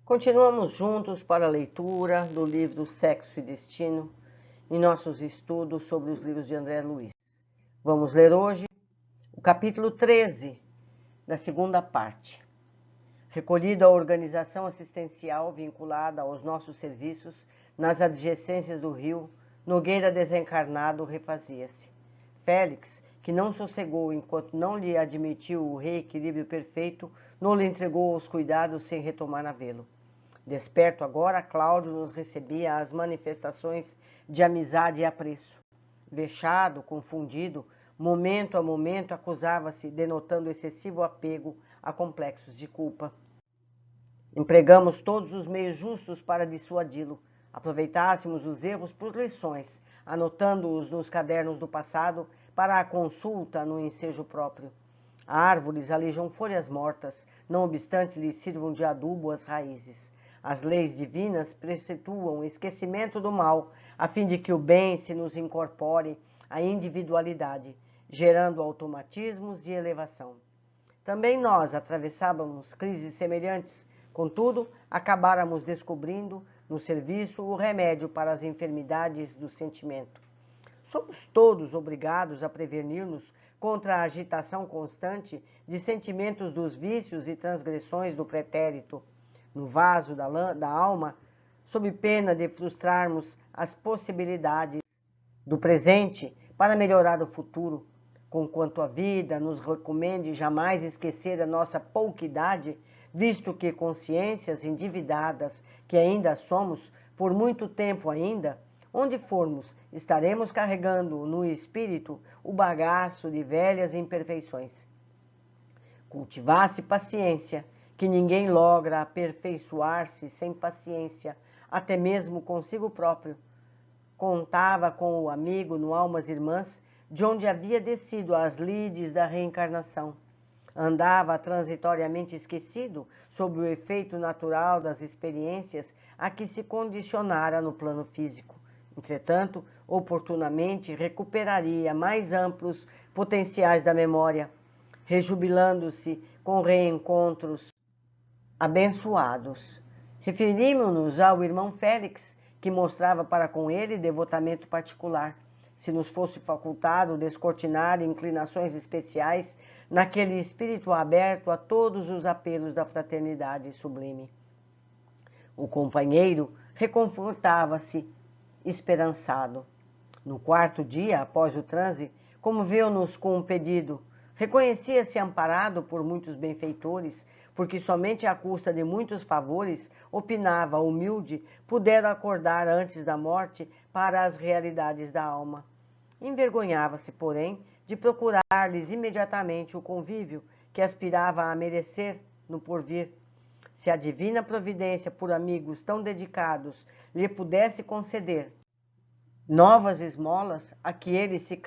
Continuamos juntos para a leitura do livro Sexo e Destino, em nossos estudos sobre os livros de André Luiz. Vamos ler hoje o capítulo 13 da segunda parte. Recolhido à organização assistencial vinculada aos nossos serviços nas adjacências do rio, Nogueira desencarnado refazia-se. Félix, que não sossegou enquanto não lhe admitiu o reequilíbrio perfeito, não lhe entregou aos cuidados sem retomar a vê-lo. Desperto agora, Cláudio nos recebia as manifestações de amizade e apreço. Vexado, confundido, momento a momento acusava-se, denotando excessivo apego a complexos de culpa. Empregamos todos os meios justos para dissuadi-lo. Aproveitássemos os erros por lições, anotando-os nos cadernos do passado para a consulta no ensejo próprio. Árvores alijam folhas mortas, não obstante lhes sirvam de adubo as raízes. As leis divinas preceituam o esquecimento do mal, a fim de que o bem se nos incorpore à individualidade, gerando automatismos de elevação. Também nós atravessávamos crises semelhantes, contudo, acabáramos descobrindo no serviço o remédio para as enfermidades do sentimento. Somos todos obrigados a prevenir-nos contra a agitação constante de sentimentos dos vícios e transgressões do pretérito no vaso da alma, sob pena de frustrarmos as possibilidades do presente para melhorar o futuro, conquanto a vida nos recomende jamais esquecer a nossa pouca idade, visto que consciências endividadas que ainda somos, por muito tempo ainda, onde formos, estaremos carregando no espírito o bagaço de velhas imperfeições. Cultivasse paciência, que ninguém logra aperfeiçoar-se sem paciência, até mesmo consigo próprio. Contava com o amigo no Almas Irmãs, de onde havia descido às lides da reencarnação. Andava transitoriamente esquecido sob o efeito natural das experiências a que se condicionara no plano físico. Entretanto, oportunamente recuperaria mais amplos potenciais da memória, rejubilando-se com reencontros abençoados. Referimos-nos ao irmão Félix, que mostrava para com ele devotamento particular, se nos fosse facultado descortinar inclinações especiais naquele espírito aberto a todos os apelos da fraternidade sublime. O companheiro reconfortava-se esperançado. No quarto dia, após o transe, comoveu-nos com um pedido. Reconhecia-se amparado por muitos benfeitores, porque somente à custa de muitos favores, opinava humilde, pudera acordar antes da morte para as realidades da alma. Envergonhava-se, porém, de procurar-lhes imediatamente o convívio que aspirava a merecer no porvir. Se a divina providência, por amigos tão dedicados, lhe pudesse conceder novas esmolas a que ele se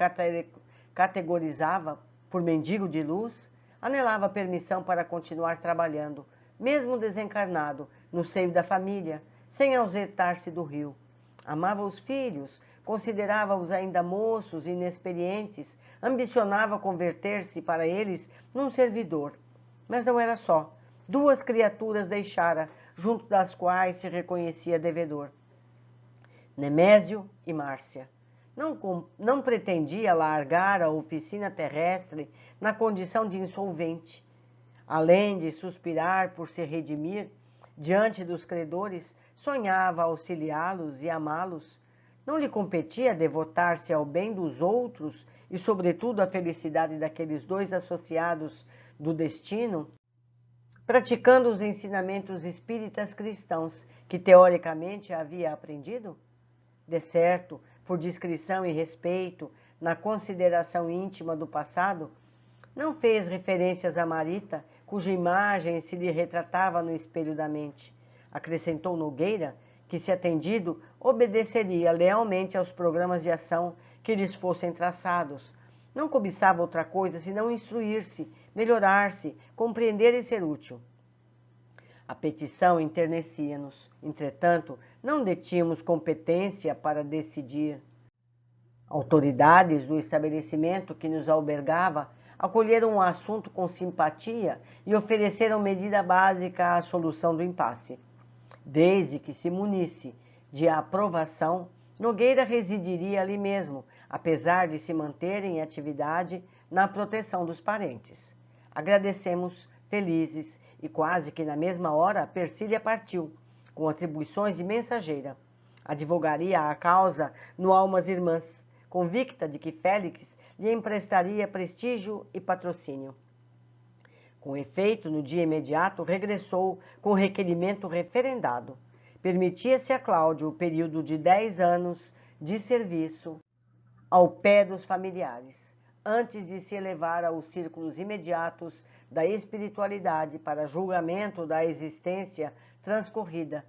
categorizava por mendigo de luz, anelava permissão para continuar trabalhando, mesmo desencarnado, no seio da família, sem ausentar-se do rio. Amava os filhos, considerava-os ainda moços e inexperientes, ambicionava converter-se para eles num servidor. Mas não era só. 2 criaturas deixara, junto das quais se reconhecia devedor. Nemésio e Márcia. Não pretendia largar a oficina terrestre na condição de insolvente. Além de suspirar por se redimir diante dos credores, sonhava auxiliá-los e amá-los. Não lhe competia devotar-se ao bem dos outros e, sobretudo, à felicidade daqueles 2 associados do destino, praticando os ensinamentos espíritas cristãos que teoricamente havia aprendido? De certo, por discrição e respeito, na consideração íntima do passado, não fez referências a Marita, cuja imagem se lhe retratava no espelho da mente. Acrescentou Nogueira que, se atendido, obedeceria lealmente aos programas de ação que lhes fossem traçados. Não cobiçava outra coisa senão instruir-se, melhorar-se, compreender e ser útil. A petição enternecia-nos. Entretanto, não detínhamos competência para decidir. Autoridades do estabelecimento que nos albergava acolheram o assunto com simpatia e ofereceram medida básica à solução do impasse. Desde que se munisse de aprovação, Nogueira residiria ali mesmo, apesar de se manter em atividade na proteção dos parentes. Agradecemos, felizes, e quase que na mesma hora Persília partiu, com atribuições de mensageira. Advogaria a causa no Almas Irmãs, convicta de que Félix lhe emprestaria prestígio e patrocínio. Com efeito, no dia imediato, regressou com o requerimento referendado. Permitia-se a Cláudio o período de 10 anos de serviço ao pé dos familiares, antes de se elevar aos círculos imediatos da espiritualidade para julgamento da existência transcorrida,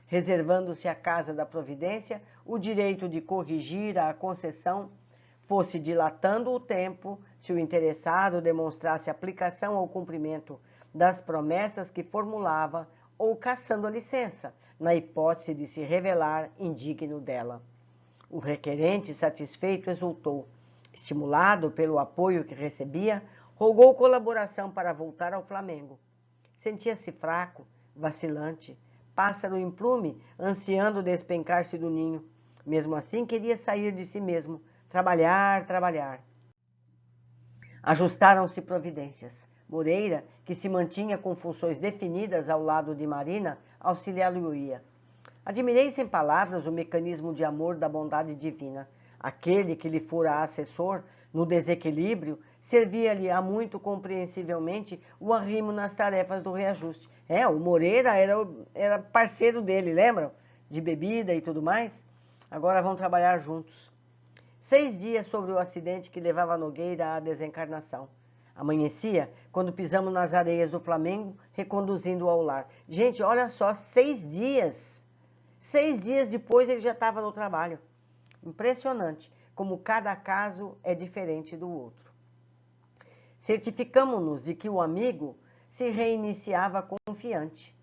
reservando-se à Casa da Providência o direito de corrigir a concessão, fosse dilatando o tempo, se o interessado demonstrasse aplicação ao cumprimento das promessas que formulava, ou cassando a licença, na hipótese de se revelar indigno dela. O requerente, satisfeito, exultou. Estimulado pelo apoio que recebia, rogou colaboração para voltar ao Flamengo. Sentia-se fraco, vacilante, pássaro em plume, ansiando despencar-se do ninho. Mesmo assim, queria sair de si mesmo, trabalhar, trabalhar. Ajustaram-se providências. Moreira, que se mantinha com funções definidas ao lado de Marina, auxiliá-lo-ia. Admirei sem palavras o mecanismo de amor da bondade divina. Aquele que lhe fora assessor no desequilíbrio servia-lhe há muito compreensivelmente o arrimo nas tarefas do reajuste. O Moreira era parceiro dele, lembram? De bebida e tudo mais. Agora vão trabalhar juntos. 6 dias sobre o acidente que levava Nogueira à desencarnação. Amanhecia quando pisamos nas areias do Flamengo, reconduzindo-o ao lar. Gente, olha só, 6 dias. 6 dias depois ele já estava no trabalho. Impressionante como cada caso é diferente do outro. Certificamo-nos de que o amigo se reiniciava confiante.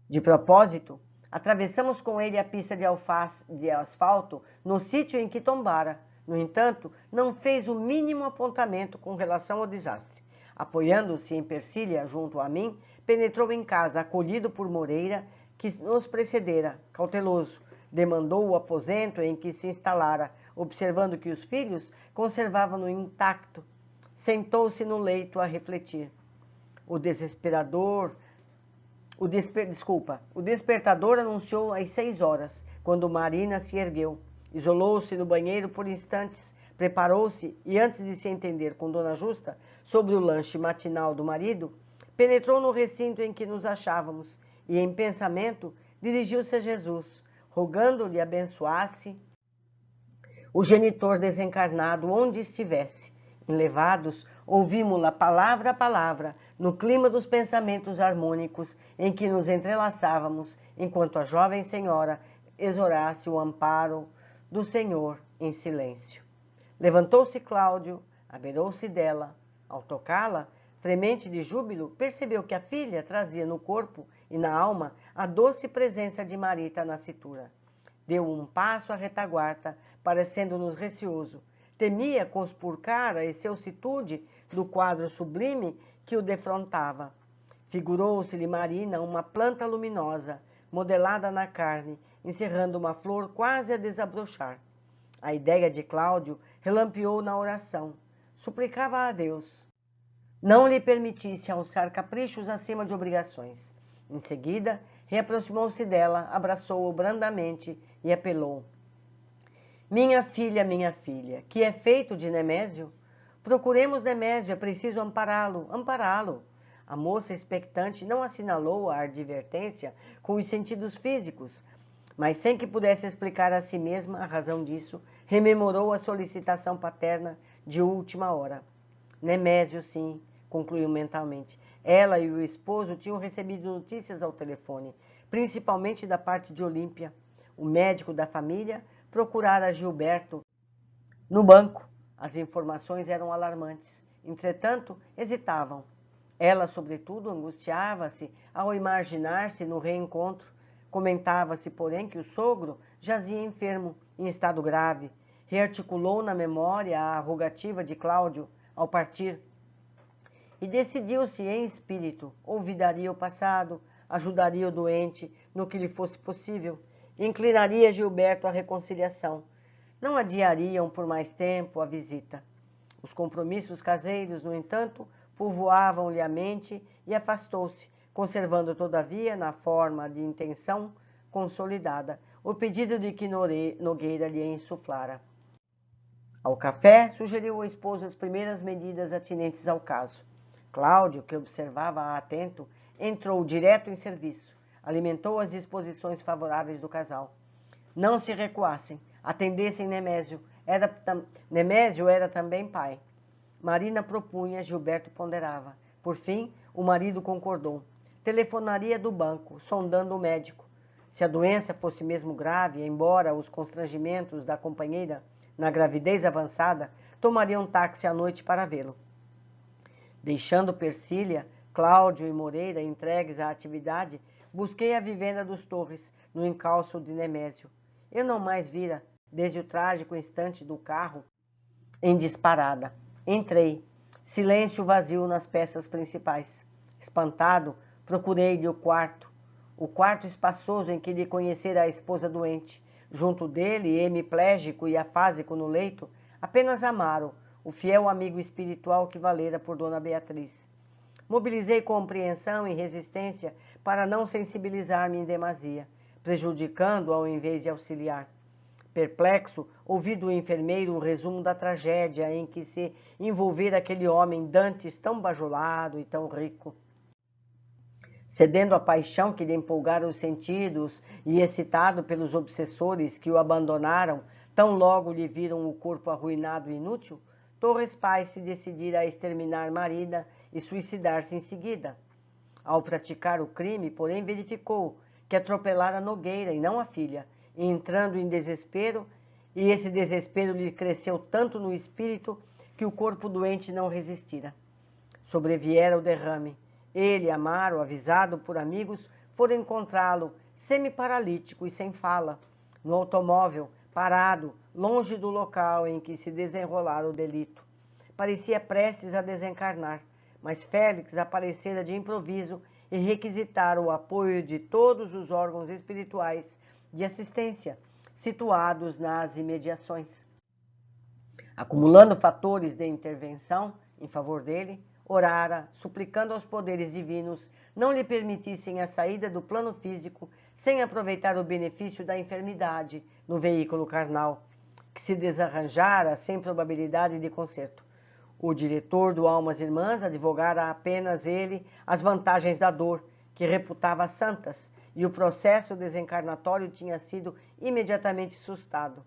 De propósito, atravessamos com ele a pista de asfalto no sítio em que tombara. No entanto, não fez o mínimo apontamento com relação ao desastre. Apoiando-se em Persília junto a mim, penetrou em casa, acolhido por Moreira, que nos precedera, cauteloso. Demandou o aposento em que se instalara, observando que os filhos conservavam-no intacto. Sentou-se no leito a refletir. O despertador anunciou às 6 horas, quando Marina se ergueu. Isolou-se no banheiro por instantes, preparou-se e, antes de se entender com Dona Justa sobre o lanche matinal do marido, penetrou no recinto em que nos achávamos e, em pensamento, dirigiu-se a Jesus, rogando-lhe abençoasse o genitor desencarnado onde estivesse. Enlevados, ouvimos-la palavra a palavra, no clima dos pensamentos harmônicos em que nos entrelaçávamos, enquanto a jovem senhora exorasse o amparo do Senhor em silêncio. Levantou-se Cláudio, abeirou-se dela. Ao tocá-la, fremente de júbilo, percebeu que a filha trazia no corpo e na alma a doce presença de Marita na cintura. Deu um passo à retaguarda, parecendo-nos receoso. Temia conspurcar a excelsitude do quadro sublime que o defrontava. Figurou-se-lhe Marina uma planta luminosa, modelada na carne, encerrando uma flor quase a desabrochar. A ideia de Cláudio relampeou na oração. Suplicava a Deus não lhe permitisse alçar caprichos acima de obrigações. Em seguida, reaproximou-se dela, abraçou-o brandamente e apelou. Minha filha, que é feito de Nemésio? Procuremos Nemésio, é preciso ampará-lo, ampará-lo. A moça expectante não assinalou a advertência com os sentidos físicos, mas sem que pudesse explicar a si mesma a razão disso, rememorou a solicitação paterna de última hora. Nemésio, sim, concluiu mentalmente. Ela e o esposo tinham recebido notícias ao telefone, principalmente da parte de Olímpia. O médico da família procurara Gilberto no banco. As informações eram alarmantes. Entretanto, hesitavam. Ela, sobretudo, angustiava-se ao imaginar-se no reencontro. Comentava-se, porém, que o sogro jazia enfermo, em estado grave. Rearticulou na memória a rogativa de Cláudio ao partir e decidiu-se em espírito. Olvidaria o passado, ajudaria o doente no que lhe fosse possível, e inclinaria Gilberto à reconciliação. Não adiariam por mais tempo a visita. Os compromissos caseiros, no entanto, povoavam-lhe a mente e afastou-se, conservando, todavia, na forma de intenção consolidada, o pedido de que Nogueira lhe insuflara. Ao café, sugeriu ao esposo as primeiras medidas atinentes ao caso. Cláudio, que observava atento, entrou direto em serviço, alimentou as disposições favoráveis do casal. Não se recuassem, atendessem Nemésio. Nemésio era também pai. Marina propunha, Gilberto ponderava. Por fim, o marido concordou. Telefonaria do banco, sondando o médico. Se a doença fosse mesmo grave, embora os constrangimentos da companheira na gravidez avançada, tomaria um táxi à noite para vê-lo. Deixando Persília, Cláudio e Moreira entregues à atividade, busquei a vivenda dos Torres, no encalço de Nemésio. Eu não mais vira, desde o trágico instante do carro, em disparada. Entrei. Silêncio vazio nas peças principais. Espantado, procurei-lhe o quarto espaçoso em que lhe conhecera a esposa doente. Junto dele, hemiplégico e afásico no leito, apenas Amaro, o fiel amigo espiritual que valera por Dona Beatriz. Mobilizei compreensão e resistência para não sensibilizar-me em demasia, prejudicando ao invés de auxiliar. Perplexo, ouvi do enfermeiro o resumo da tragédia em que se envolvera aquele homem dantes tão bajulado e tão rico. Cedendo à paixão que lhe empolgara os sentidos e excitado pelos obsessores que o abandonaram, tão logo lhe viram o corpo arruinado e inútil, Torres pai se decidira a exterminar Marina e suicidar-se em seguida. Ao praticar o crime, porém, verificou que atropelara Nogueira e não a filha, entrando em desespero, e esse desespero lhe cresceu tanto no espírito que o corpo doente não resistira. Sobreviera o derrame. Ele, Amaro, avisado por amigos, foram encontrá-lo, semi-paralítico e sem fala, no automóvel, parado, longe do local em que se desenrolara o delito. Parecia prestes a desencarnar, mas Félix aparecera de improviso e requisitara o apoio de todos os órgãos espirituais de assistência, situados nas imediações. Acumulando fatores de intervenção em favor dele, orara, suplicando aos poderes divinos não lhe permitissem a saída do plano físico sem aproveitar o benefício da enfermidade no veículo carnal, que se desarranjara sem probabilidade de conserto. O diretor do Almas Irmãs advogara apenas ele as vantagens da dor, que reputava santas, e o processo desencarnatório tinha sido imediatamente sustado.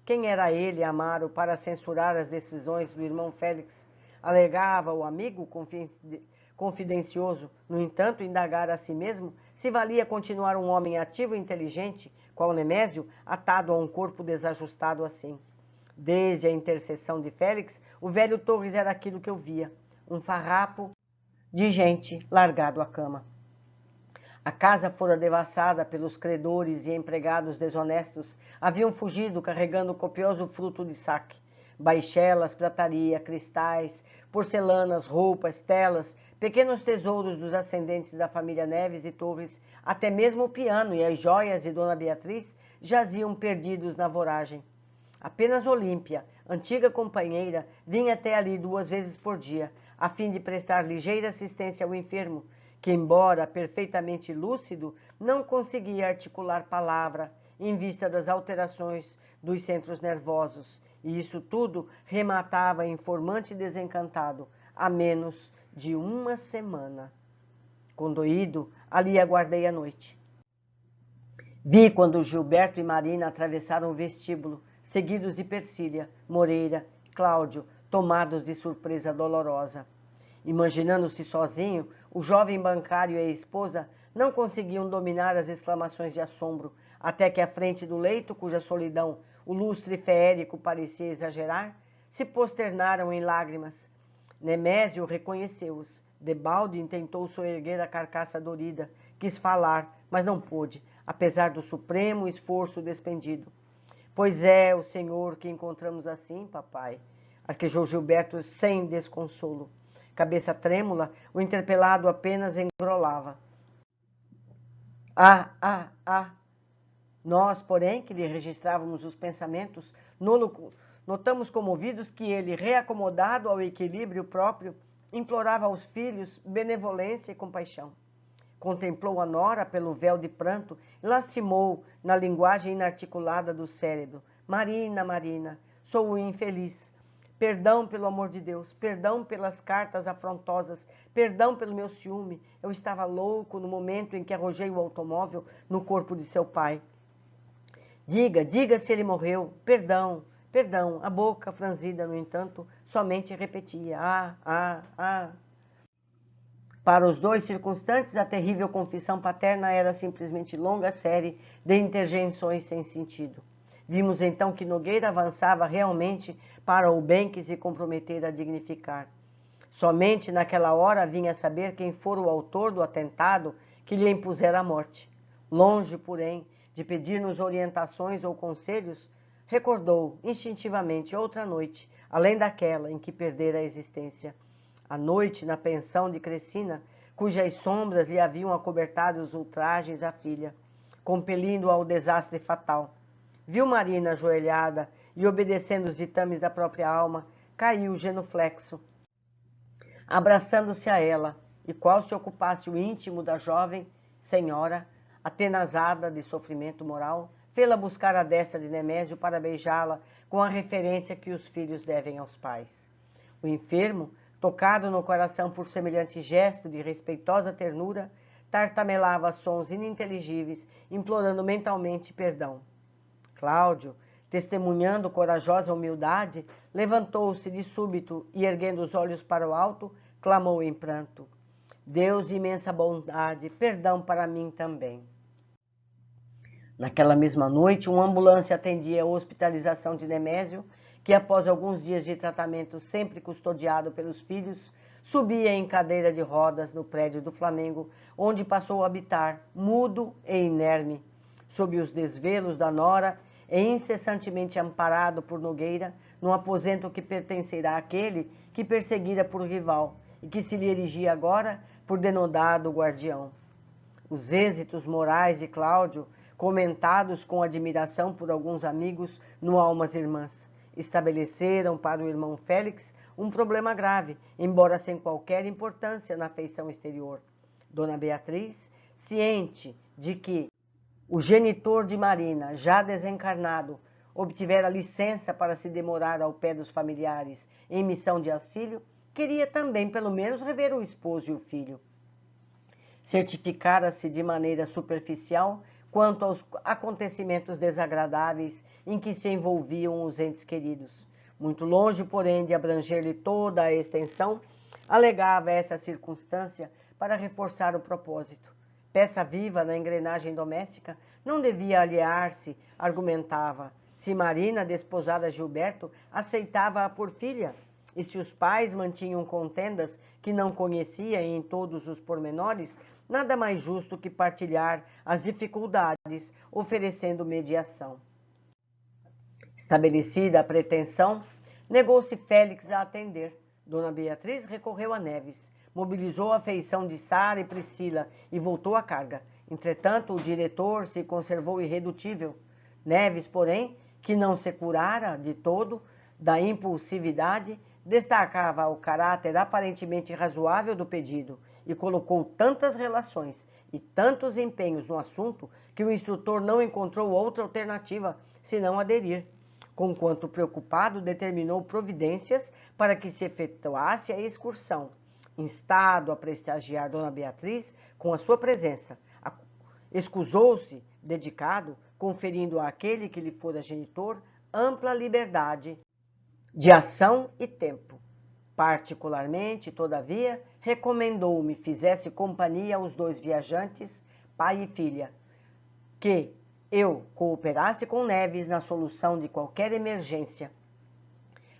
Quem era ele, Amaro, para censurar as decisões do irmão Félix? Alegava o amigo confidencioso, no entanto, indagar a si mesmo se valia continuar um homem ativo e inteligente, qual Nemésio, atado a um corpo desajustado assim. Desde a intercessão de Félix, o velho Torres era aquilo que eu via, um farrapo de gente largado à cama. A casa fora devassada pelos credores e empregados desonestos, haviam fugido carregando copioso fruto de saque. Baixelas, prataria, cristais, porcelanas, roupas, telas, pequenos tesouros dos ascendentes da família Neves e Torres, até mesmo o piano e as joias de Dona Beatriz jaziam perdidos na voragem. Apenas Olímpia, antiga companheira, vinha até ali 2 vezes por dia, a fim de prestar ligeira assistência ao enfermo, que, embora perfeitamente lúcido, não conseguia articular palavra em vista das alterações dos centros nervosos, e isso tudo rematava informante e desencantado, há menos de 1 semana. Condoído, ali aguardei a noite. Vi quando Gilberto e Marina atravessaram o vestíbulo, seguidos de Persília, Moreira e Cláudio, tomados de surpresa dolorosa. Imaginando-se sozinho, o jovem bancário e a esposa não conseguiam dominar as exclamações de assombro, até que à frente do leito, cuja solidão o lustre feérico parecia exagerar, se posternaram em lágrimas. Nemésio reconheceu-os. Debalde tentou soerguer a carcaça dorida, quis falar, mas não pôde, apesar do supremo esforço despendido. Pois é o Senhor que encontramos assim, papai, arquejou Gilberto sem desconsolo. Cabeça trêmula, o interpelado apenas engrolava. Ah, ah, ah! Nós, porém, que lhe registrávamos os pensamentos, notamos comovidos que ele, reacomodado ao equilíbrio próprio, implorava aos filhos benevolência e compaixão. Contemplou a nora pelo véu de pranto e lastimou na linguagem inarticulada do cérebro. Marina, Marina, sou o infeliz. Perdão pelo amor de Deus, perdão pelas cartas afrontosas, perdão pelo meu ciúme. Eu estava louco no momento em que arrojei o automóvel no corpo de seu pai. Diga se ele morreu. Perdão, perdão. A boca franzida, no entanto, somente repetia. Ah, ah, ah. Para os dois circunstantes, a terrível confissão paterna era simplesmente longa série de interjeições sem sentido. Vimos então que Nogueira avançava realmente para o bem que se comprometera a dignificar. Somente naquela hora vinha saber quem fora o autor do atentado que lhe impusera a morte. Longe, porém, de pedir-nos orientações ou conselhos, recordou instintivamente outra noite, além daquela em que perdera a existência. A noite na pensão de Crecina, cujas sombras lhe haviam acobertado os ultrajes à filha, compelindo-a ao desastre fatal. Viu Marina ajoelhada e, obedecendo os ditames da própria alma, caiu genuflexo, abraçando-se a ela, e qual se ocupasse o íntimo da jovem senhora, atenazada de sofrimento moral, fê-la buscar a destra de Nemésio para beijá-la com a referência que os filhos devem aos pais. O enfermo, tocado no coração por semelhante gesto de respeitosa ternura, tartamelava sons ininteligíveis, implorando mentalmente perdão. Cláudio, testemunhando corajosa humildade, levantou-se de súbito e, erguendo os olhos para o alto, clamou em pranto: Deus de imensa bondade, perdão para mim também. Naquela mesma noite, uma ambulância atendia a hospitalização de Nemésio, que após alguns dias de tratamento sempre custodiado pelos filhos, subia em cadeira de rodas no prédio do Flamengo, onde passou a habitar, mudo e inerme, sob os desvelos da nora e incessantemente amparado por Nogueira, num aposento que pertencerá àquele que perseguira por rival e que se lhe erigia agora por denodado guardião. Os êxitos morais de Cláudio, comentados com admiração por alguns amigos no Almas Irmãs, estabeleceram para o irmão Félix um problema grave, embora sem qualquer importância na feição exterior. Dona Beatriz, ciente de que o genitor de Marina, já desencarnado, obtivera licença para se demorar ao pé dos familiares em missão de auxílio, queria também, pelo menos, rever o esposo e o filho. Certificara-se de maneira superficial quanto aos acontecimentos desagradáveis em que se envolviam os entes queridos. Muito longe, porém, de abranger-lhe toda a extensão, alegava essa circunstância para reforçar o propósito. Peça viva na engrenagem doméstica, não devia aliar-se, argumentava, se Marina, desposada a Gilberto, aceitava-a por filha, e se os pais mantinham contendas que não conhecia em todos os pormenores, nada mais justo que partilhar as dificuldades, oferecendo mediação. Estabelecida a pretensão, negou-se Félix a atender. Dona Beatriz recorreu a Neves, mobilizou a afeição de Sara e Priscila e voltou à carga. Entretanto, o diretor se conservou irredutível. Neves, porém, que não se curara de todo da impulsividade, destacava o caráter aparentemente razoável do pedido e colocou tantas relações e tantos empenhos no assunto que o instrutor não encontrou outra alternativa senão aderir. Conquanto preocupado, determinou providências para que se efetuasse a excursão, instado a prestigiar Dona Beatriz com a sua presença. Escusou-se, dedicado, conferindo àquele que lhe fora genitor ampla liberdade de ação e tempo. Particularmente, todavia, recomendou-me fizesse companhia aos dois viajantes, pai e filha, que eu cooperasse com Neves na solução de qualquer emergência.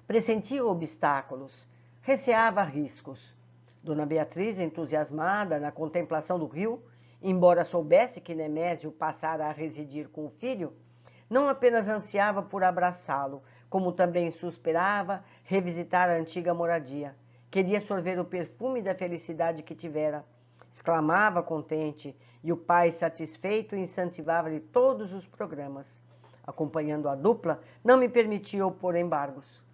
Pressentia obstáculos, receava riscos. Dona Beatriz, entusiasmada na contemplação do rio, embora soubesse que Nemésio passara a residir com o filho, não apenas ansiava por abraçá-lo, como também suspirava revisitar a antiga moradia. Queria sorver o perfume da felicidade que tivera. Exclamava contente, e o pai, satisfeito, incentivava-lhe todos os programas. Acompanhando a dupla, não me permitia opor embargos.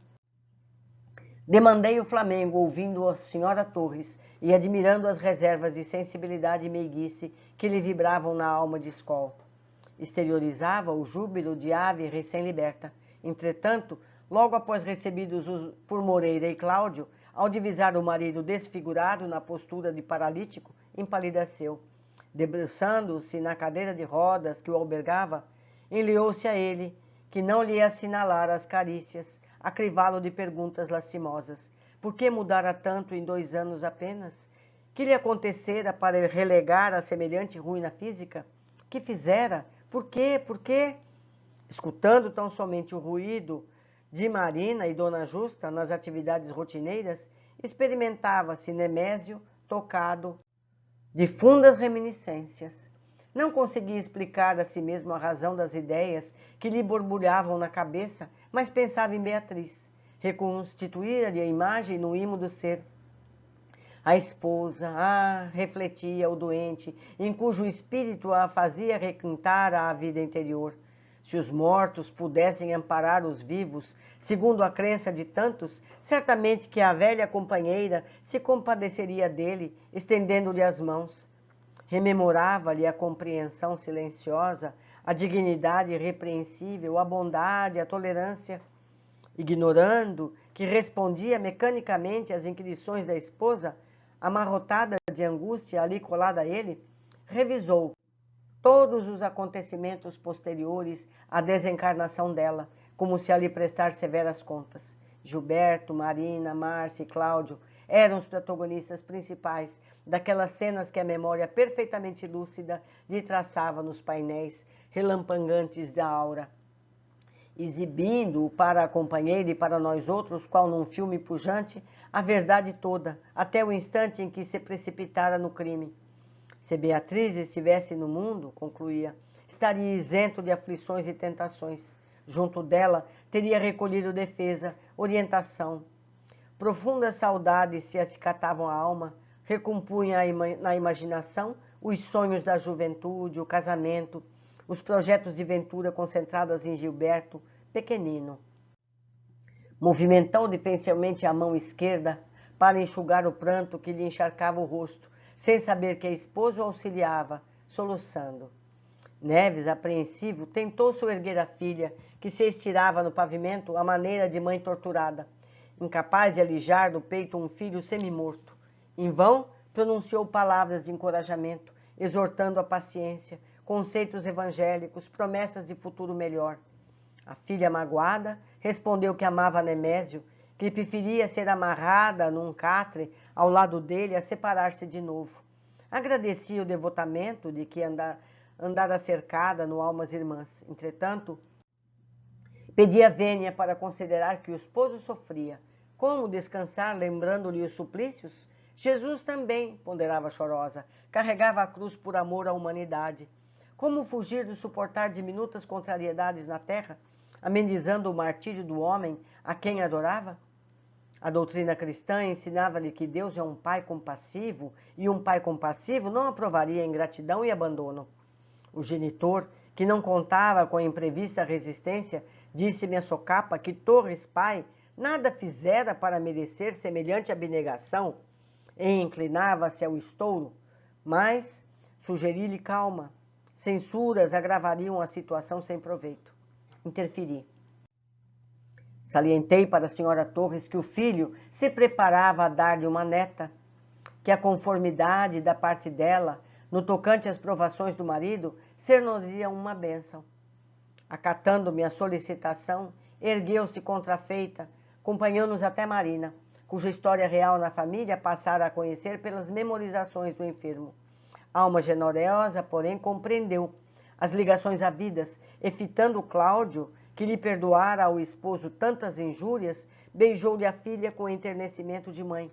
Demandei o Flamengo, ouvindo a senhora Torres e admirando as reservas de sensibilidade e meiguice que lhe vibravam na alma de Skol. Exteriorizava o júbilo de ave recém-liberta. Entretanto, logo após recebidos por Moreira e Cláudio, ao divisar o marido desfigurado na postura de paralítico, empalideceu. Debruçando-se na cadeira de rodas que o albergava, enleou-se a ele, que não lhe assinalara as carícias, a crivá-lo de perguntas lastimosas. Por que mudara tanto em 2 anos apenas? Que lhe acontecera para relegar a semelhante ruína física? Que fizera? Por quê? Por quê? Escutando tão somente o ruído de Marina e Dona Justa nas atividades rotineiras, experimentava-se Nemésio tocado de fundas reminiscências. Não conseguia explicar a si mesmo a razão das ideias que lhe borbulhavam na cabeça, mas pensava em Beatriz. Reconstituíra-lhe a imagem no imo do ser. A esposa, refletia o doente, em cujo espírito a fazia requintar à vida interior. Se os mortos pudessem amparar os vivos, segundo a crença de tantos, certamente que a velha companheira se compadeceria dele, estendendo-lhe as mãos. Rememorava-lhe a compreensão silenciosa, a dignidade irrepreensível, a bondade, a tolerância. Ignorando que respondia mecanicamente às inquirições da esposa, amarrotada de angústia ali colada a ele, revisou todos os acontecimentos posteriores à desencarnação dela, como se a lhe prestar severas contas. Gilberto, Marina, Márcia e Cláudio eram os protagonistas principais daquelas cenas que a memória perfeitamente lúcida lhe traçava nos painéis relampangantes da aura, exibindo para a companheira e para nós outros, qual num filme pujante, a verdade toda, até o instante em que se precipitara no crime. Se Beatriz estivesse no mundo, concluía, estaria isento de aflições e tentações. Junto dela, teria recolhido defesa, orientação. Profundas saudades se acicatavam a alma, recompunha na imaginação os sonhos da juventude, o casamento, os projetos de ventura concentrados em Gilberto, pequenino. Movimentou defensivamente a mão esquerda para enxugar o pranto que lhe encharcava o rosto, sem saber que a esposa o auxiliava, soluçando. Neves, apreensivo, tentou soerguer a filha, que se estirava no pavimento à maneira de mãe torturada, incapaz de alijar do peito um filho semimorto. Em vão, pronunciou palavras de encorajamento, exortando a paciência, conceitos evangélicos, promessas de futuro melhor. A filha magoada respondeu que amava Nemésio, que preferia ser amarrada num catre ao lado dele a separar-se de novo. Agradecia o devotamento de que andara cercada no Almas Irmãs. Entretanto, pedia vênia para considerar que o esposo sofria. Como descansar lembrando-lhe os suplícios? Jesus também, ponderava chorosa, carregava a cruz por amor à humanidade. Como fugir de suportar diminutas contrariedades na terra, amenizando o martírio do homem a quem adorava? A doutrina cristã ensinava-lhe que Deus é um pai compassivo e um pai compassivo não aprovaria ingratidão e abandono. O genitor, que não contava com a imprevista resistência, disse-me a socapa que Torres, pai, nada fizera para merecer semelhante abnegação e inclinava-se ao estouro, mas sugeri-lhe calma. Censuras agravariam a situação sem proveito. Interferi. Salientei para a senhora Torres que o filho se preparava a dar-lhe uma neta, que a conformidade da parte dela, no tocante às provações do marido, ser-nos-ia uma bênção. Acatando-me a solicitação, ergueu-se contrafeita, acompanhou-nos até Marina, cuja história real na família passara a conhecer pelas memorizações do enfermo. Alma generosa, porém, compreendeu as ligações havidas, e fitando Cláudio, que lhe perdoara ao esposo tantas injúrias, beijou-lhe a filha com enternecimento de mãe.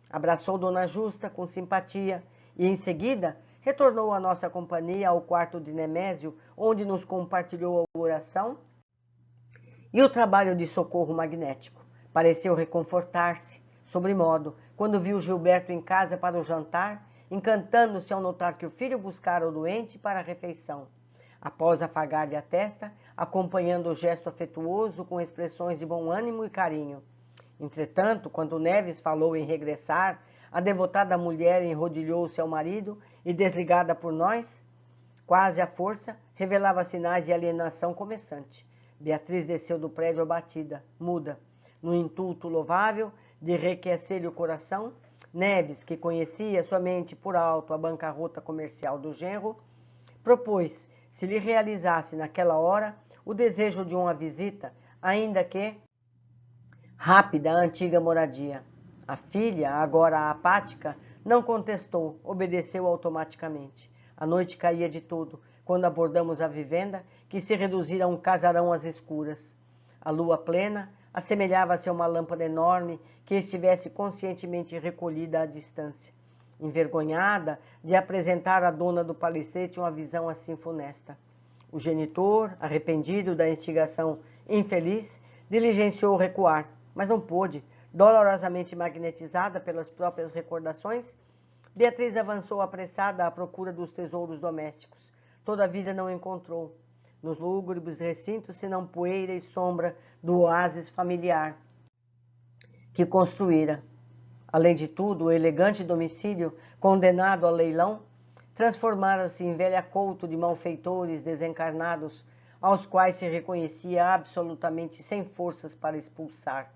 Abraçou Dona Justa com simpatia e, em seguida, retornou à nossa companhia ao quarto de Nemésio, onde nos compartilhou a oração e o trabalho de socorro magnético. Pareceu reconfortar-se, sobremodo, quando viu Gilberto em casa para o jantar encantando-se ao notar que o filho buscara o doente para a refeição. Após afagar-lhe a testa, acompanhando o gesto afetuoso com expressões de bom ânimo e carinho. Entretanto, quando Neves falou em regressar, a devotada mulher enrodilhou-se ao marido e, desligada por nós, quase à força, revelava sinais de alienação começante. Beatriz desceu do prédio abatida, muda. No intuito louvável de reaquecer-lhe o coração, Neves, que conhecia somente por alto a bancarrota comercial do genro, propôs, se lhe realizasse naquela hora, o desejo de uma visita, ainda que rápida, à antiga moradia. A filha, agora apática, não contestou, obedeceu automaticamente. A noite caía de todo, quando abordamos a vivenda, que se reduzira a um casarão às escuras. A lua plena assemelhava-se a uma lâmpada enorme que estivesse conscientemente recolhida à distância, envergonhada de apresentar à dona do palacete uma visão assim funesta. O genitor, arrependido da instigação infeliz, diligenciou recuar, mas não pôde. Dolorosamente magnetizada pelas próprias recordações, Beatriz avançou apressada à procura dos tesouros domésticos. Todavia não encontrou, nos lúgubres recintos, senão poeira e sombra do oásis familiar que construíra. Além de tudo, o elegante domicílio, condenado a leilão, transformara-se em velha couto de malfeitores desencarnados, aos quais se reconhecia absolutamente sem forças para expulsar.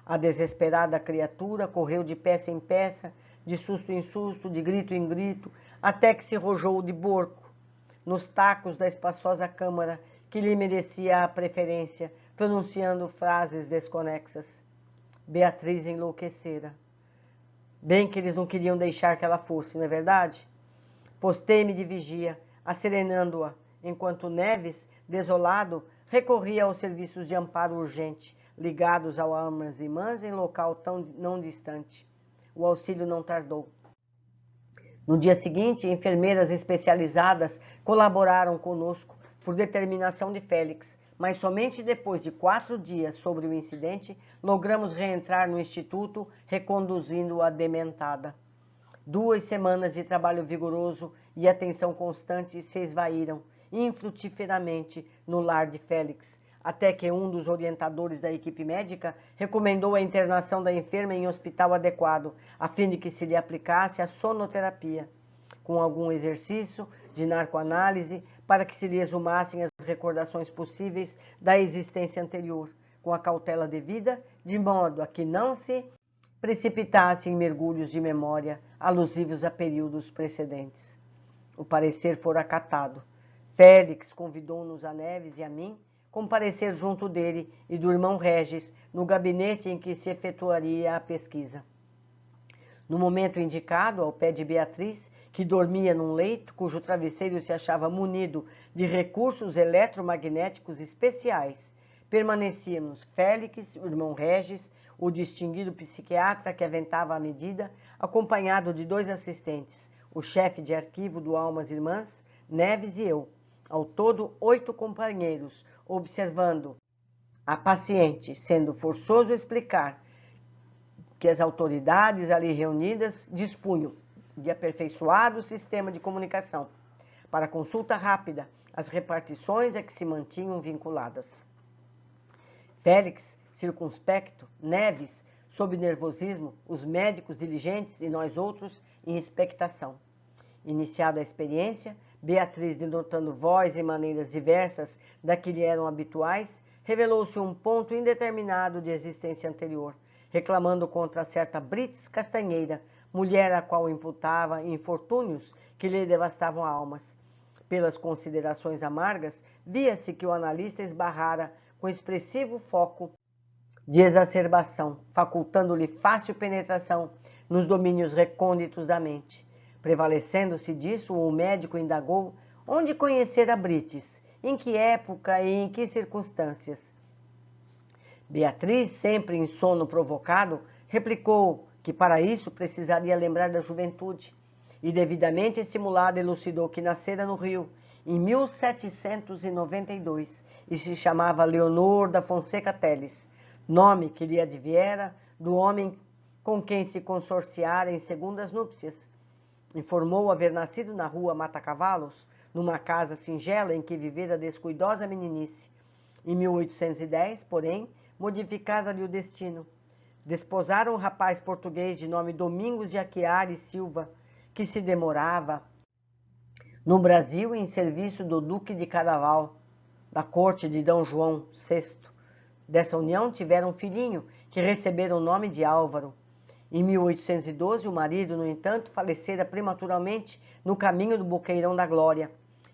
A desesperada criatura correu de peça em peça, de susto em susto, de grito em grito, até que se rojou de borco nos tacos da espaçosa câmara que lhe merecia a preferência, pronunciando frases desconexas. Beatriz enlouquecera. Bem que eles não queriam deixar que ela fosse, não é verdade? Postei-me de vigia, asserenando-a, enquanto Neves, desolado, recorria aos serviços de amparo urgente, ligados ao almas irmãs em local tão não distante. O auxílio não tardou. No dia seguinte, enfermeiras especializadas colaboraram conosco por determinação de Félix, mas somente depois de 4 dias sobre o incidente, logramos reentrar no instituto, reconduzindo a dementada. 2 semanas de trabalho vigoroso e atenção constante se esvaíram, infrutíferamente, no lar de Félix, até que um dos orientadores da equipe médica recomendou a internação da enferma em hospital adequado, a fim de que se lhe aplicasse a sonoterapia, com algum exercício de narcoanálise, para que se lhe exumassem as recordações possíveis da existência anterior, com a cautela devida, de modo a que não se precipitasse em mergulhos de memória alusivos a períodos precedentes. O parecer fora acatado. Félix convidou-nos a Neves e a mim comparecer junto dele e do irmão Regis no gabinete em que se efetuaria a pesquisa. No momento indicado, ao pé de Beatriz, que dormia num leito cujo travesseiro se achava munido de recursos eletromagnéticos especiais, permanecíamos Félix, o irmão Regis, o distinguido psiquiatra que aventava a medida, acompanhado de 2 assistentes, o chefe de arquivo do Almas Irmãs, Neves e eu, ao todo 8 companheiros, observando a paciente, sendo forçoso explicar que as autoridades ali reunidas dispunham de aperfeiçoado sistema de comunicação para consulta rápida, as repartições a que se mantinham vinculadas. Félix, circunspecto, Neves, sob nervosismo, os médicos diligentes e nós outros em expectação. Iniciada a experiência, Beatriz, denotando voz e maneiras diversas da que lhe eram habituais, revelou-se um ponto indeterminado de existência anterior, reclamando contra certa Brits Castanheira, mulher a qual imputava infortúnios que lhe devastavam almas. Pelas considerações amargas, via-se que o analista esbarrara com expressivo foco de exacerbação, facultando-lhe fácil penetração nos domínios recônditos da mente. Prevalecendo-se disso, o médico indagou onde conhecera Brites, em que época e em que circunstâncias. Beatriz, sempre em sono provocado, replicou que para isso precisaria lembrar da juventude, e devidamente estimulada elucidou que nascera no Rio, em 1792, e se chamava Leonor da Fonseca Teles, nome que lhe adviera do homem com quem se consorciara em segundas núpcias, Informou haver nascido na rua Mata-Cavalos, numa casa singela em que vivera descuidosa meninice. Em 1810, porém, modificara-lhe o destino. Desposaram o rapaz português de nome Domingos de Aguiar e Silva, que se demorava no Brasil em serviço do Duque de Caraval, da corte de D. João VI. Dessa união tiveram um filhinho, que recebera o nome de Álvaro. Em 1812, o marido, no entanto, falecera prematuramente no caminho do Boqueirão da Glória,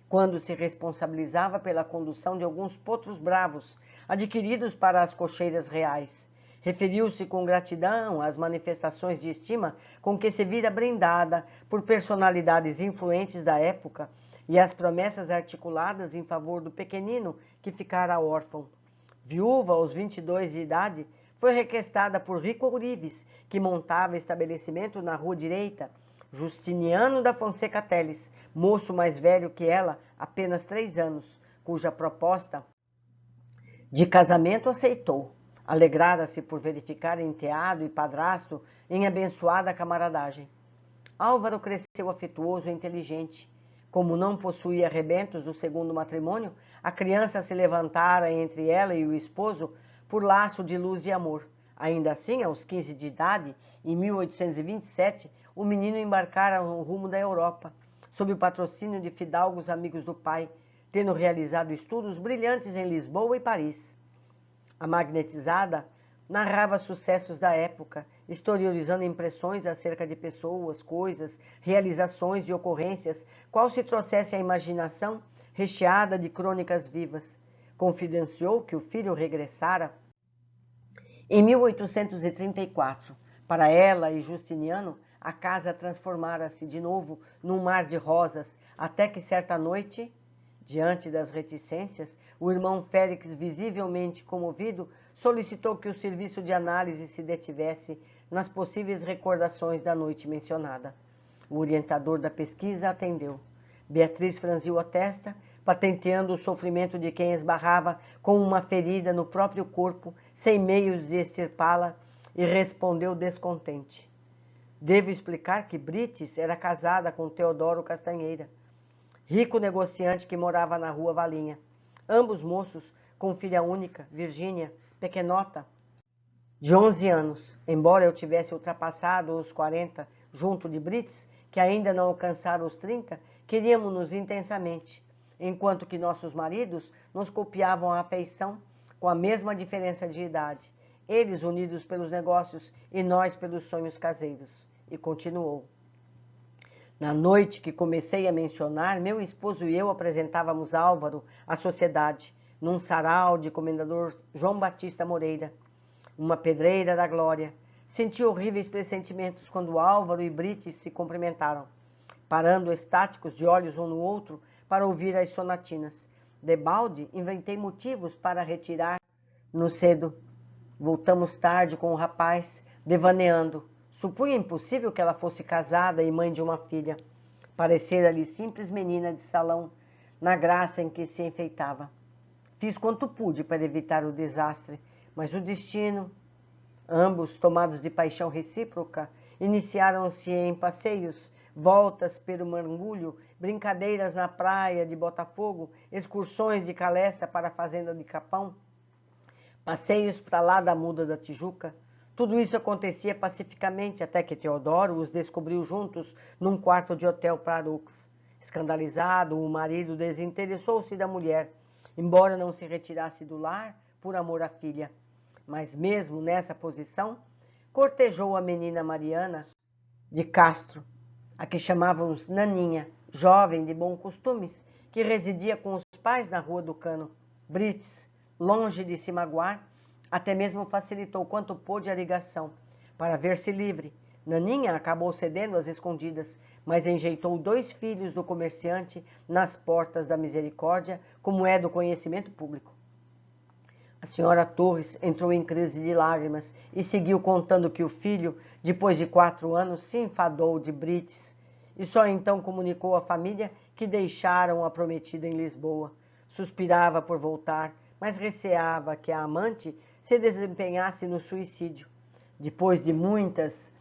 quando se responsabilizava pela condução de alguns potros bravos, adquiridos para as cocheiras reais. Referiu-se com gratidão às manifestações de estima com que se vira brindada por personalidades influentes da época e às promessas articuladas em favor do pequenino que ficara órfão. Viúva aos 22 de idade, foi requestada por Rico Ourives, que montava estabelecimento na Rua Direita, Justiniano da Fonseca Teles, moço mais velho que ela, apenas 3 anos, cuja proposta de casamento aceitou. Alegrara-se por verificar enteado e padrasto em abençoada camaradagem. Álvaro cresceu afetuoso e inteligente. Como não possuía rebentos do segundo matrimônio, a criança se levantara entre ela e o esposo por laço de luz e amor. Ainda assim, aos 15 de idade, em 1827, o menino embarcara no rumo da Europa, sob o patrocínio de fidalgos amigos do pai, tendo realizado estudos brilhantes em Lisboa e Paris. A magnetizada narrava sucessos da época, historiorizando impressões acerca de pessoas, coisas, realizações e ocorrências, qual se trouxesse a imaginação recheada de crônicas vivas. Confidenciou que o filho regressara em 1834. Para ela e Justiniano, a casa transformara-se de novo num mar de rosas, até que certa noite, diante das reticências, o irmão Félix, visivelmente comovido, solicitou que o serviço de análise se detivesse nas possíveis recordações da noite mencionada. O orientador da pesquisa atendeu. Beatriz franziu a testa, patenteando o sofrimento de quem esbarrava com uma ferida no próprio corpo, sem meios de extirpá-la, e respondeu descontente. Devo explicar que Brites era casada com Teodoro Castanheira, rico negociante que morava na Rua Valinha. Ambos moços com filha única, Virgínia, pequenota, de 11 anos. Embora eu tivesse ultrapassado os 40 junto de Brites, que ainda não alcançara os 30, queríamos-nos intensamente, enquanto que nossos maridos nos copiavam a afeição com a mesma diferença de idade, eles unidos pelos negócios e nós pelos sonhos caseiros. E continuou. Na noite que comecei a mencionar, meu esposo e eu apresentávamos Álvaro à sociedade, num sarau de comendador João Batista Moreira, uma pedreira da glória. Senti horríveis pressentimentos quando Álvaro e Brites se cumprimentaram, parando estáticos de olhos um no outro para ouvir as sonatinas. Debalde, inventei motivos para retirar-nos cedo. Voltamos tarde com o rapaz, devaneando. Supunha impossível que ela fosse casada e mãe de uma filha. Parecera-lhe simples menina de salão, na graça em que se enfeitava. Fiz quanto pude para evitar o desastre, mas o destino... Ambos, tomados de paixão recíproca, iniciaram-se em passeios, voltas pelo mergulho, brincadeiras na praia de Botafogo, excursões de Caleça para a fazenda de Capão, passeios para lá da Muda da Tijuca. Tudo isso acontecia pacificamente até que Teodoro os descobriu juntos num quarto de hotel Parux. Escandalizado, o marido desinteressou-se da mulher, embora não se retirasse do lar por amor à filha. Mas mesmo nessa posição, cortejou a menina Mariana de Castro, a que chamávamos Naninha, jovem de bons costumes, que residia com os pais na Rua do Cano. Brites, longe de se magoar, até mesmo facilitou quanto pôde a ligação, para ver-se livre. Naninha acabou cedendo às escondidas, mas enjeitou 2 filhos do comerciante nas portas da misericórdia, como é do conhecimento público. A senhora Torres entrou em crise de lágrimas e seguiu contando que o filho, depois de 4 anos, se enfadou de Brites e só então comunicou à família que deixaram a prometida em Lisboa. Suspirava por voltar, mas receava que a amante se desempenhasse no suicídio. Depois de muitas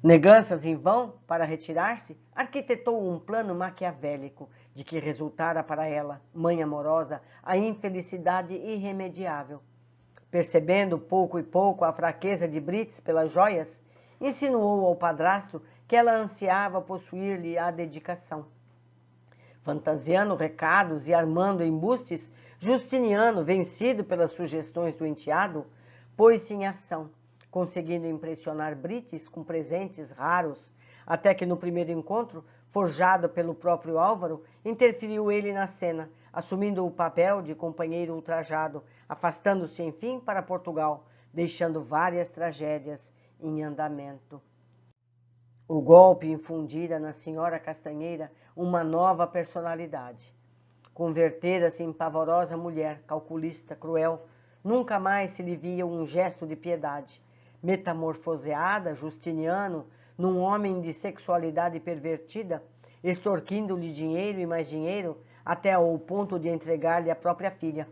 Negando-se em vão para retirar-se, arquitetou um plano maquiavélico de que resultara para ela, mãe amorosa, a infelicidade irremediável. Percebendo pouco e pouco a fraqueza de Brits pelas joias, insinuou ao padrasto que ela ansiava possuir-lhe a dedicação. Fantasiando recados e armando embustes, Justiniano, vencido pelas sugestões do enteado, pôs-se em ação, conseguindo impressionar Brites com presentes raros, até que no primeiro encontro, forjado pelo próprio Álvaro, interferiu ele na cena, assumindo o papel de companheiro ultrajado, afastando-se enfim para Portugal, deixando várias tragédias em andamento. O golpe infundira na senhora Castanheira uma nova personalidade. Convertera-se em pavorosa mulher, calculista, cruel. Nunca mais se lhe via um gesto de piedade. Metamorfoseada, Justiniano, num homem de sexualidade pervertida, extorquindo-lhe dinheiro e mais dinheiro, até ao ponto de entregar-lhe a própria filha.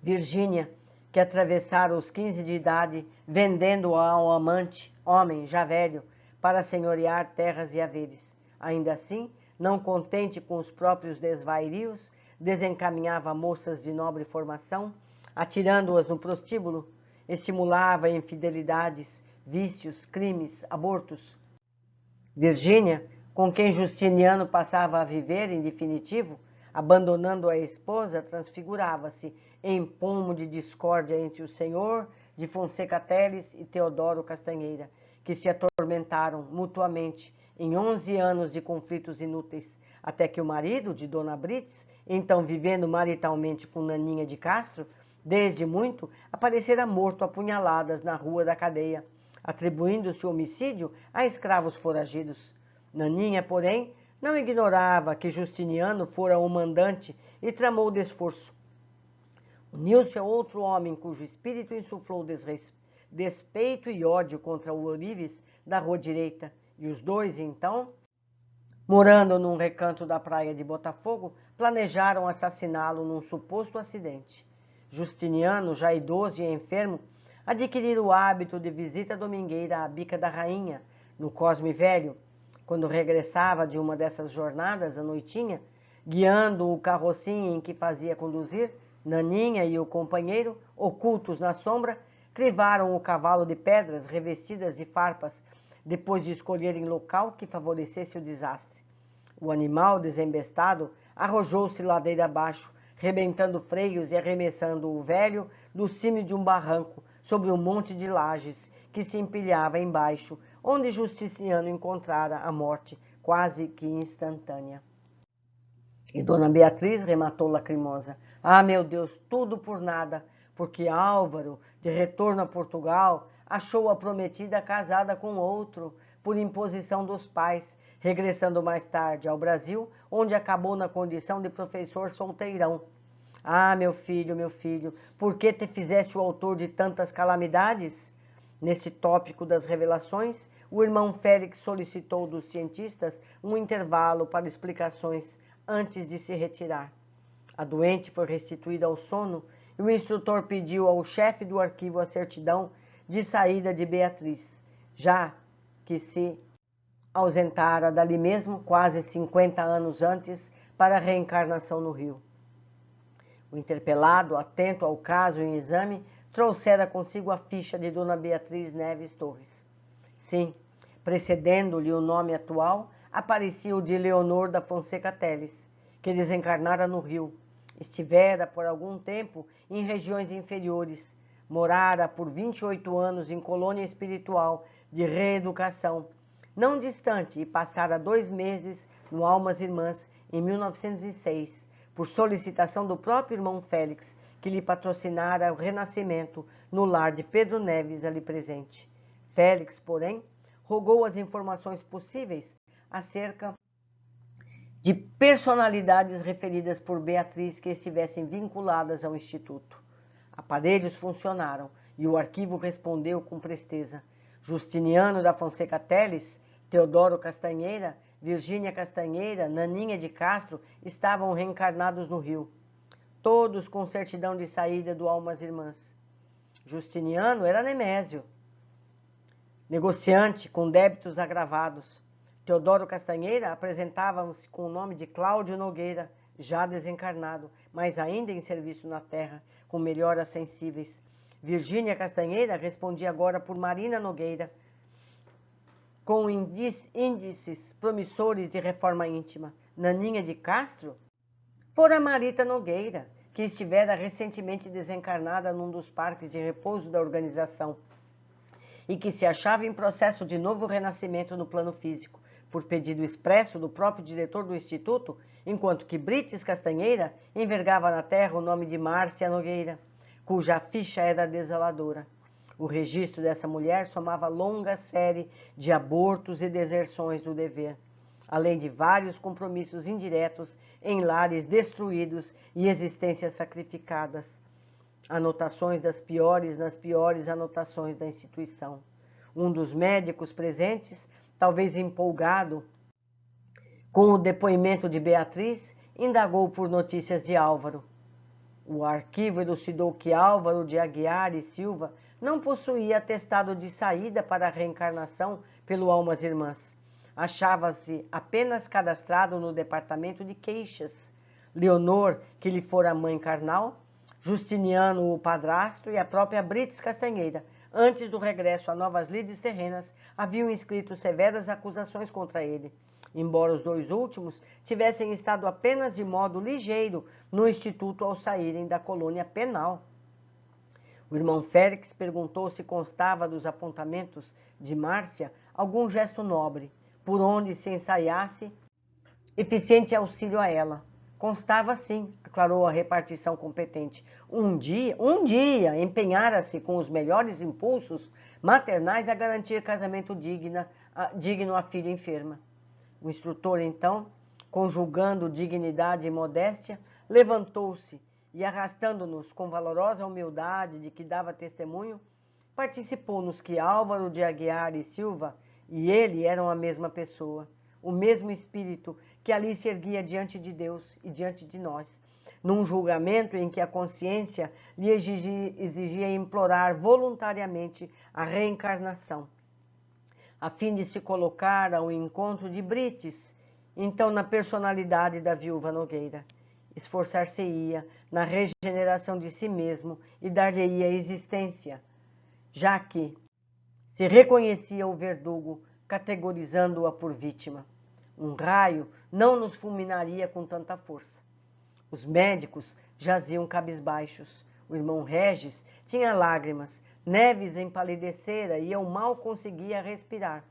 Virgínia, que atravessara os 15 de idade, vendendo-a ao amante, homem já velho, para senhorear terras e haveres. Ainda assim, não contente com os próprios desvairios, desencaminhava moças de nobre formação, atirando-as no prostíbulo, estimulava infidelidades, vícios, crimes, abortos. Virgínia, com quem Justiniano passava a viver em definitivo, abandonando a esposa, transfigurava-se em pomo de discórdia entre o senhor de Fonseca Teles e Teodoro Castanheira, que se atormentaram mutuamente em 11 anos de conflitos inúteis, até que o marido de Dona Brits, então vivendo maritalmente com Naninha de Castro, desde muito aparecera morto a punhaladas na rua da cadeia, atribuindo-se o homicídio a escravos foragidos. Naninha, porém, não ignorava que Justiniano fora o mandante e tramou o desforço. Uniu-se a outro homem cujo espírito insuflou despeito e ódio contra o Ourives da Rua Direita, e os dois, então, morando num recanto da praia de Botafogo, planejaram assassiná-lo num suposto acidente. Justiniano, já idoso e enfermo, adquirira o hábito de visita domingueira à Bica da Rainha, no Cosme Velho. Quando regressava de uma dessas jornadas à noitinha, guiando o carrocinho em que fazia conduzir, Naninha e o companheiro, ocultos na sombra, crivaram o cavalo de pedras revestidas de farpas, depois de escolherem local que favorecesse o desastre. O animal, desembestado, arrojou-se ladeira abaixo, rebentando freios e arremessando o velho do cimo de um barranco, sobre um monte de lajes que se empilhava embaixo, onde Justiniano encontrara a morte quase que instantânea. E Dona Beatriz rematou lacrimosa: "Ah, meu Deus, tudo por nada, porque Álvaro, de retorno a Portugal, achou a prometida casada com outro, por imposição dos pais, regressando mais tarde ao Brasil, onde acabou na condição de professor solteirão. Ah, meu filho, por que te fizeste o autor de tantas calamidades?" Neste tópico das revelações, o irmão Félix solicitou dos cientistas um intervalo para explicações antes de se retirar. A doente foi restituída ao sono e o instrutor pediu ao chefe do arquivo a certidão de saída de Beatriz, já que se ausentara dali mesmo quase 50 anos antes para a reencarnação no Rio. O interpelado, atento ao caso em exame, trouxera consigo a ficha de Dona Beatriz Neves Torres. Sim, precedendo-lhe o nome atual, aparecia o de Leonor da Fonseca Teles, que desencarnara no Rio. Estivera por algum tempo em regiões inferiores, morara por 28 anos em colônia espiritual de reeducação, não distante, e passara 2 meses no Almas Irmãs em 1906, por solicitação do próprio irmão Félix, que lhe patrocinara o renascimento no lar de Pedro Neves ali presente. Félix, porém, rogou as informações possíveis acerca de personalidades referidas por Beatriz que estivessem vinculadas ao Instituto. Aparelhos funcionaram e o arquivo respondeu com presteza. Justiniano da Fonseca Teles, Teodoro Castanheira, Virgínia Castanheira, Naninha de Castro estavam reencarnados no Rio, todos com certidão de saída do Almas Irmãs. Justiniano era Nemésio. negociante com débitos agravados. Teodoro Castanheira apresentava-se com o nome de Cláudio Nogueira, já desencarnado, mas ainda em serviço na terra, com melhoras sensíveis. Virgínia Castanheira respondia agora por Marina Nogueira, com índices promissores de reforma íntima. Naninha de Castro fora Marita Nogueira, que estivera recentemente desencarnada num dos parques de repouso da organização e que se achava em processo de novo renascimento no plano físico, por pedido expresso do próprio diretor do Instituto, enquanto que Brites Castanheira envergava na terra o nome de Márcia Nogueira, cuja ficha era desoladora. O registro dessa mulher somava longa série de abortos e deserções do dever, além de vários compromissos indiretos em lares destruídos e existências sacrificadas. Anotações das piores nas piores anotações da instituição. Um dos médicos presentes, talvez empolgado com o depoimento de Beatriz, indagou por notícias de Álvaro. O arquivo elucidou que Álvaro de Aguiar e Silva não possuía atestado de saída para a reencarnação pelo Almas Irmãs. Achava-se apenas cadastrado no departamento de queixas. Leonor, que lhe fora mãe carnal, Justiniano, o padrasto, e a própria Brites Castanheira, antes do regresso a novas lides terrenas, haviam escrito severas acusações contra ele, embora os dois últimos tivessem estado apenas de modo ligeiro no Instituto ao saírem da colônia penal. O irmão Félix perguntou se constava dos apontamentos de Márcia algum gesto nobre, por onde se ensaiasse eficiente auxílio a ela. Constava sim, aclarou a repartição competente. Um dia, empenhara-se com os melhores impulsos maternais a garantir casamento digno à filha enferma. O instrutor, então, conjugando dignidade e modéstia, levantou-se e, arrastando-nos com valorosa humildade de que dava testemunho, participou-nos que Álvaro de Aguiar e Silva e ele eram a mesma pessoa, o mesmo espírito que ali se erguia diante de Deus e diante de nós, num julgamento em que a consciência lhe exigia implorar voluntariamente a reencarnação, a fim de se colocar ao encontro de Brites, então na personalidade da viúva Nogueira. Esforçar-se-ia na regeneração de si mesmo e dar-lhe-ia existência, já que se reconhecia o verdugo, categorizando-a por vítima. Um raio não nos fulminaria com tanta força. Os médicos jaziam cabisbaixos. O irmão Regis tinha lágrimas. Neves empalidecera e eu mal conseguia respirar.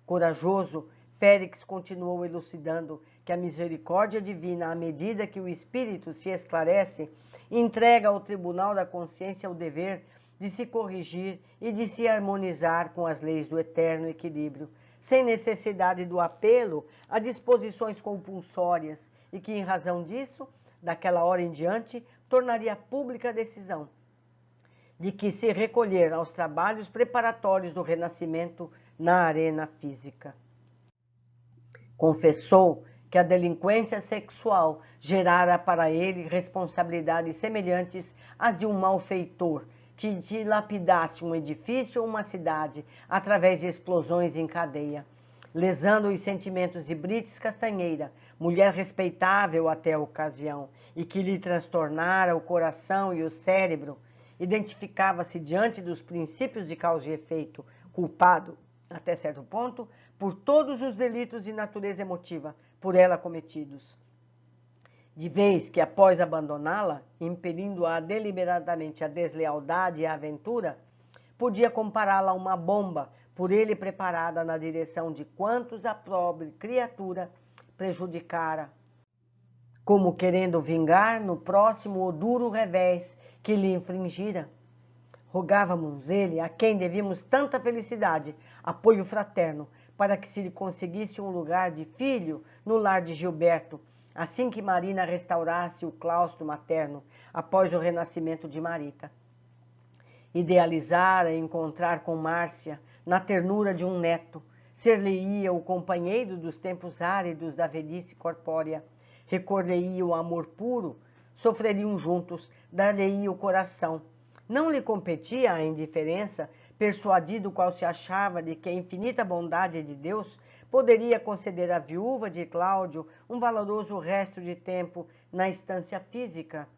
Corajoso, Félix continuou elucidando que a misericórdia divina, à medida que o espírito se esclarece, entrega ao tribunal da consciência o dever de se corrigir e de se harmonizar com as leis do eterno equilíbrio, sem necessidade do apelo a disposições compulsórias e que, em razão disso, daquela hora em diante, tornaria pública a decisão de que se recolher aos trabalhos preparatórios do renascimento na arena física. Confessou que a delinquência sexual gerara para ele responsabilidades semelhantes às de um malfeitor que dilapidasse um edifício ou uma cidade através de explosões em cadeia, lesando os sentimentos de Brites Castanheira, mulher respeitável até a ocasião, e que lhe transtornara o coração e o cérebro. Identificava-se diante dos princípios de causa e efeito, culpado, até certo ponto, por todos os delitos de natureza emotiva por ela cometidos. De vez que, após abandoná-la, impelindo-a deliberadamente à deslealdade e à aventura, podia compará-la a uma bomba por ele preparada na direção de quantos a pobre criatura prejudicara, como querendo vingar no próximo o duro revés que lhe infligira. Rogávamos ele, a quem devíamos tanta felicidade, apoio fraterno, para que se lhe conseguisse um lugar de filho no lar de Gilberto, assim que Marina restaurasse o claustro materno após o renascimento de Marita. Idealizara encontrar com Márcia, na ternura de um neto, ser-lhe-ia o companheiro dos tempos áridos da velhice corpórea, recor-lhe-ia o amor puro, sofreriam juntos, dar-lhe-ia o coração. Não lhe competia a indiferença persuadido qual se achava de que a infinita bondade de Deus poderia conceder à viúva de Cláudio um valoroso resto de tempo na estância física.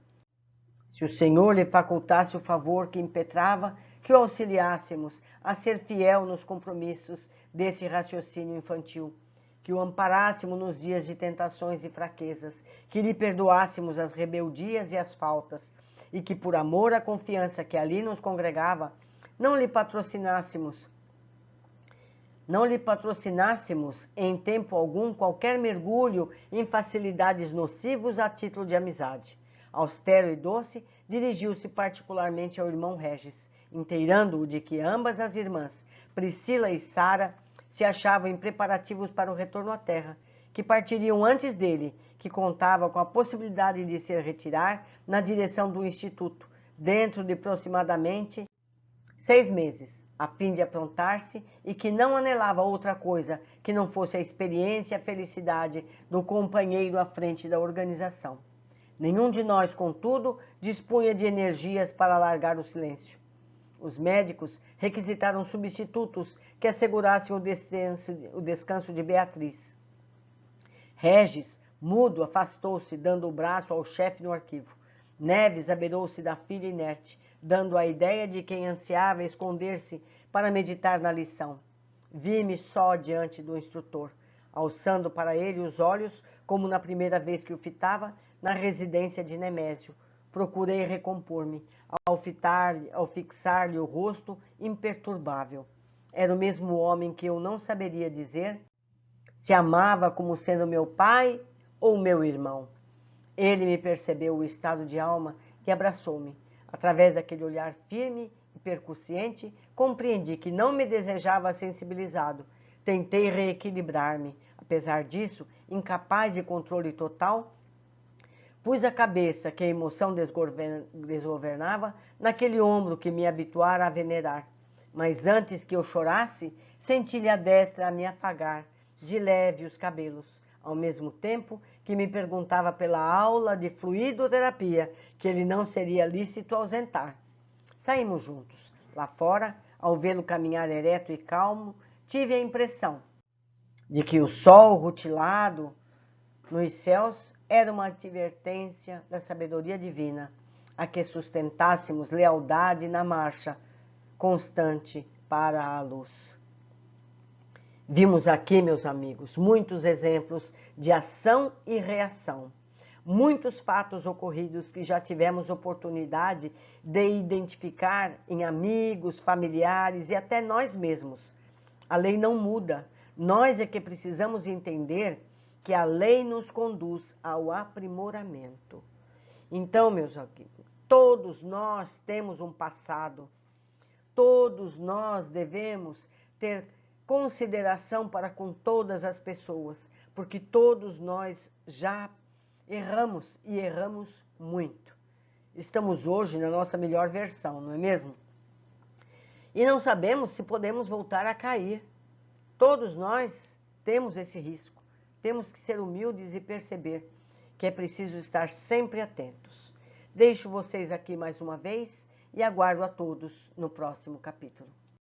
Se o Senhor lhe facultasse o favor que impetrava, que o auxiliássemos a ser fiel nos compromissos desse raciocínio infantil, que o amparássemos nos dias de tentações e fraquezas, que lhe perdoássemos as rebeldias e as faltas, e que por amor à confiança que ali nos congregava, não lhe patrocinássemos em tempo algum qualquer mergulho em facilidades nocivos a título de amizade. Austero e doce, dirigiu-se particularmente ao irmão Regis, inteirando-o de que ambas as irmãs, Priscila e Sara, se achavam em preparativos para o retorno à terra, que partiriam antes dele, que contava com a possibilidade de se retirar na direção do Instituto, dentro de aproximadamente 6 meses, a fim de aprontar-se, e que não anelava outra coisa que não fosse a experiência e a felicidade do companheiro à frente da organização. Nenhum de nós, contudo, dispunha de energias para alargar o silêncio. Os médicos requisitaram substitutos que assegurassem o descanso de Beatriz. Regis, mudo, afastou-se, dando o braço ao chefe no arquivo. Neves abeirou-se da filha inerte, dando a ideia de quem ansiava esconder-se para meditar na lição. Vi-me só diante do instrutor, alçando para ele os olhos, como na primeira vez que o fitava, na residência de Nemésio. Procurei recompor-me, ao fixar-lhe o rosto imperturbável. Era o mesmo homem que eu não saberia dizer se amava como sendo meu pai ou meu irmão. Ele me percebeu o estado de alma e abraçou-me. Através daquele olhar firme e percussiente, compreendi que não me desejava sensibilizado. Tentei reequilibrar-me. Apesar disso, incapaz de controle total, pus a cabeça, que a emoção desgovernava, naquele ombro que me habituara a venerar. Mas antes que eu chorasse, senti-lhe a destra a me afagar, de leve, os cabelos, ao mesmo tempo que me perguntava pela aula de fluidoterapia, que ele não seria lícito ausentar. Saímos juntos. Lá fora, ao vê-lo caminhar ereto e calmo, tive a impressão de que o sol rutilado nos céus era uma advertência da sabedoria divina, a que sustentássemos lealdade na marcha constante para a luz. Vimos aqui, meus amigos, muitos exemplos de ação e reação, muitos fatos ocorridos que já tivemos oportunidade de identificar em amigos, familiares e até nós mesmos. A lei não muda, nós é que precisamos entender que a lei nos conduz ao aprimoramento. Então, meus amigos, todos nós temos um passado, todos nós devemos ter consideração para com todas as pessoas, porque todos nós já erramos e erramos muito. Estamos hoje na nossa melhor versão, não é mesmo? E não sabemos se podemos voltar a cair. Todos nós temos esse risco. Temos que ser humildes e perceber que é preciso estar sempre atentos. Deixo vocês aqui mais uma vez e aguardo a todos no próximo capítulo.